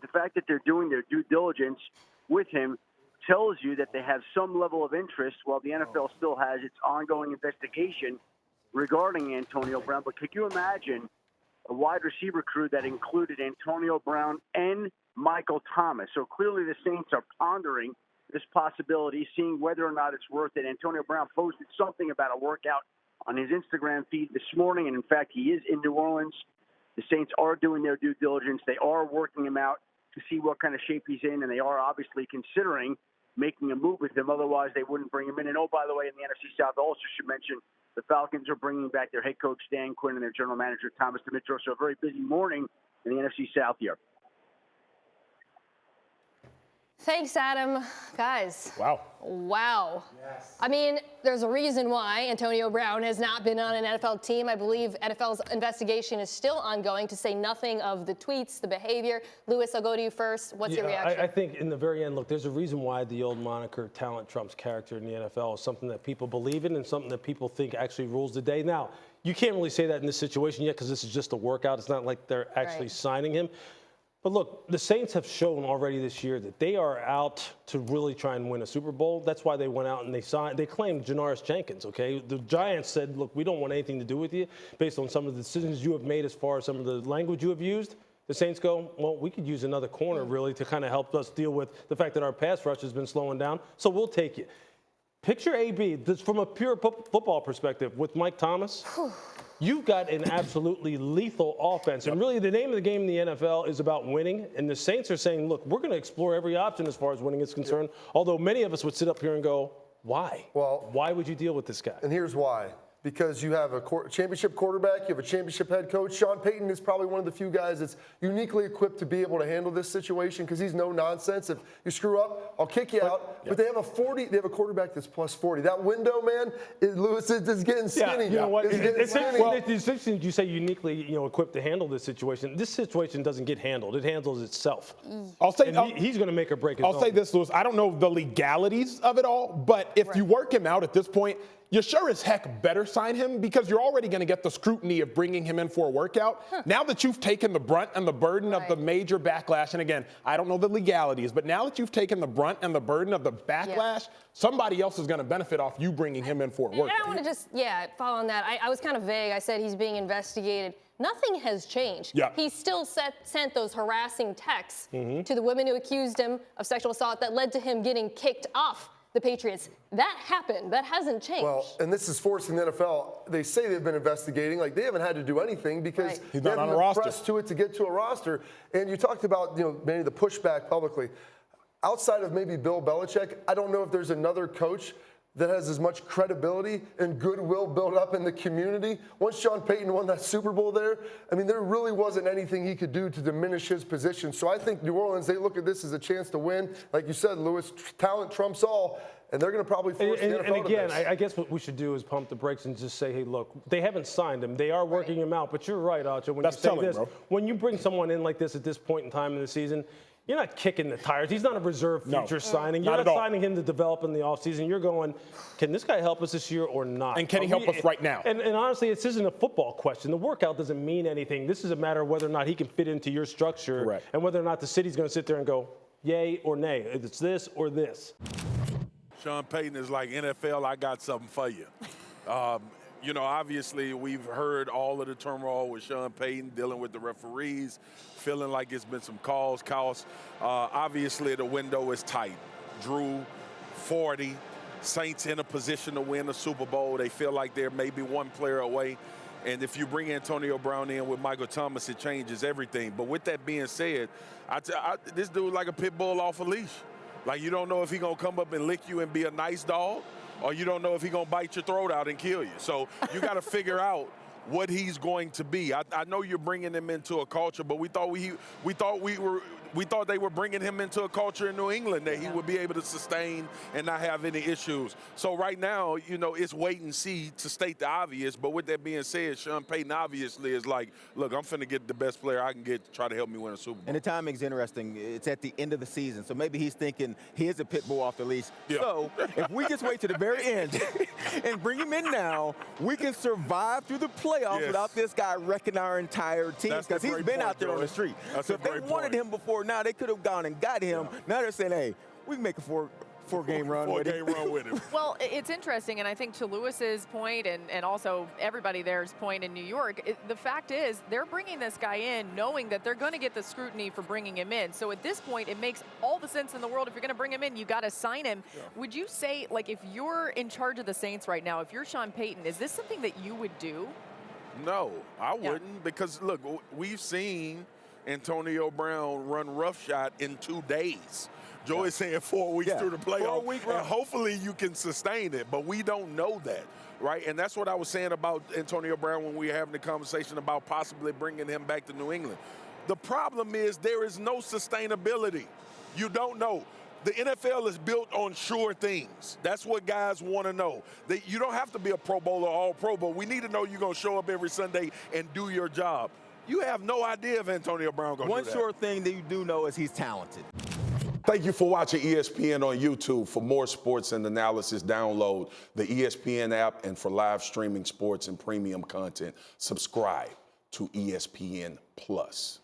fact that they're doing their due diligence with him tells you that they have some level of interest while the NFL still has its ongoing investigation regarding Antonio Brown. But could you imagine a wide receiver crew that included Antonio Brown and Michael Thomas? So clearly the Saints are pondering this possibility, seeing whether or not it's worth it. Antonio Brown posted something about a workout on his Instagram feed this morning, and in fact, he is in New Orleans. The Saints are doing their due diligence. They are working him out to see what kind of shape he's in, and they are obviously considering making a move with him. Otherwise, they wouldn't bring him in. And, oh, by the way, in the NFC South, I also should mention the Falcons are bringing back their head coach, Dan Quinn, and their general manager, Thomas Dimitro. So a very busy morning in the NFC South here. Thanks, Adam. Guys. Wow. Yes. I mean, there's a reason why Antonio Brown has not been on an NFL team. I believe NFL's investigation is still ongoing, to say nothing of the tweets, the behavior. Louis, I'll go to you first. What's your reaction? I think in the very end, look, there's a reason why the old moniker talent trumps character in the NFL is something that people believe in and something that people think actually rules the day. Now, you can't really say that in this situation yet because this is just a workout. It's not like they're actually signing him. But look, the Saints have shown already this year that they are out to really try and win a Super Bowl. That's why they went out and they claimed Janoris Jenkins, okay? The Giants said, look, we don't want anything to do with you based on some of the decisions you have made as far as some of the language you have used. The Saints go, well, we could use another corner really to kind of help us deal with the fact that our pass rush has been slowing down, so we'll take you. Picture AB, this from a pure football perspective, with Mike Thomas. You've got an absolutely lethal offense. And really, the name of the game in the NFL is about winning. And the Saints are saying, look, we're going to explore every option as far as winning is concerned. Although many of us would sit up here and go, why? Well, why would you deal with this guy? And here's why. Because you have a championship quarterback, you have a championship head coach. Sean Payton is probably one of the few guys that's uniquely equipped to be able to handle this situation because he's no nonsense. If you screw up, I'll kick you out. But they have a quarterback that's plus 40. That window, man, Louis, is getting skinny. You know what? It's interesting that you say uniquely, equipped to handle this situation. This situation doesn't get handled. It handles itself. I'll say he's going to make or break it. I'll say this, Louis. I don't know the legalities of it all, but if you work him out at this point, you sure as heck better sign him because you're already going to get the scrutiny of bringing him in for a workout. Now that you've taken the brunt and the burden of the major backlash, and again, I don't know the legalities, but now that you've taken the brunt and the burden of the backlash, somebody else is going to benefit off you bringing him in for a workout. I want to just, follow on that. I was kind of vague. I said he's being investigated. Nothing has changed. Yeah. He still sent those harassing texts to the women who accused him of sexual assault that led to him getting kicked off the Patriots. That happened. That hasn't changed. Well, and this is forcing the NFL. They say they've been investigating. Like, they haven't had to do anything because He's they not haven't on a been roster. pressed to it to get to a roster. And you talked about, maybe the pushback publicly. Outside of maybe Bill Belichick, I don't know if there's another coach that has as much credibility and goodwill built up in the community. Once Sean Payton won that Super Bowl there, there really wasn't anything he could do to diminish his position. So I think New Orleans, they look at this as a chance to win. Like you said, Louis, talent trumps all. And they're going to probably force the NFL and again, to this. I guess what we should do is pump the brakes and just say, hey, look, they haven't signed him. They are working him out. But you're right, Acho, when you say this. Bro. When you bring someone in like this at this point in time in the season, you're not kicking the tires. He's not a reserve future signing. You're not signing him to develop in the offseason. You're going, can this guy help us this year or not? And can he help us right now? And honestly, this isn't a football question. The workout doesn't mean anything. This is a matter of whether or not he can fit into your structure and whether or not the city's going to sit there and go, yay or nay. It's this or this. Sean Payton is like, NFL, I got something for you. Obviously, we've heard all of the turmoil with Sean Payton dealing with the referees, feeling like it's been some calls. Obviously, the window is tight. Drew, 40. Saints in a position to win the Super Bowl. They feel like they're maybe one player away. And if you bring Antonio Brown in with Michael Thomas, it changes everything. But with that being said, this dude like a pit bull off a leash. Like, you don't know if he's going to come up and lick you and be a nice dog, or you don't know if he's going to bite your throat out and kill you. So you got to figure out what he's going to be. I know you're bringing him into a culture, but we thought they were bringing him into a culture in New England that he would be able to sustain and not have any issues. So right now, it's wait and see to state the obvious. But with that being said, Sean Payton obviously is like, look, I'm finna get the best player I can get to try to help me win a Super Bowl. And the timing's interesting. It's at the end of the season. So maybe he's thinking, here's a pit bull off the leash. Yeah. So if we just wait to the very end and bring him in now, we can survive through the playoffs without this guy wrecking our entire team because he's been out there on the street. So if they wanted him before sure. Now they could have gone and got him. Yeah. Now they're saying, hey, we can make a four-game run with him. Well, it's interesting, and I think to Lewis's point and also everybody there's point in New York, the fact is they're bringing this guy in knowing that they're going to get the scrutiny for bringing him in. So at this point, it makes all the sense in the world. If you're going to bring him in, you got to sign him. Yeah. Would you say, like, if you're in charge of the Saints right now, if you're Sean Payton, is this something that you would do? No, I wouldn't, because, look, we've seen Antonio Brown run roughshod in 2 days. Joey's saying 4 weeks through the playoff, and hopefully you can sustain it, but we don't know that, right? And that's what I was saying about Antonio Brown when we were having the conversation about possibly bringing him back to New England. The problem is there is no sustainability. You don't know. The NFL is built on sure things. That's what guys want to know. You don't have to be a Pro Bowler or All-Pro, but we need to know you're going to show up every Sunday and do your job. You have no idea if Antonio Brown going to do that. One sure thing that you do know is he's talented. Thank you for watching ESPN on YouTube. For more sports and analysis, download the ESPN app, and for live streaming sports and premium content, subscribe to ESPN Plus.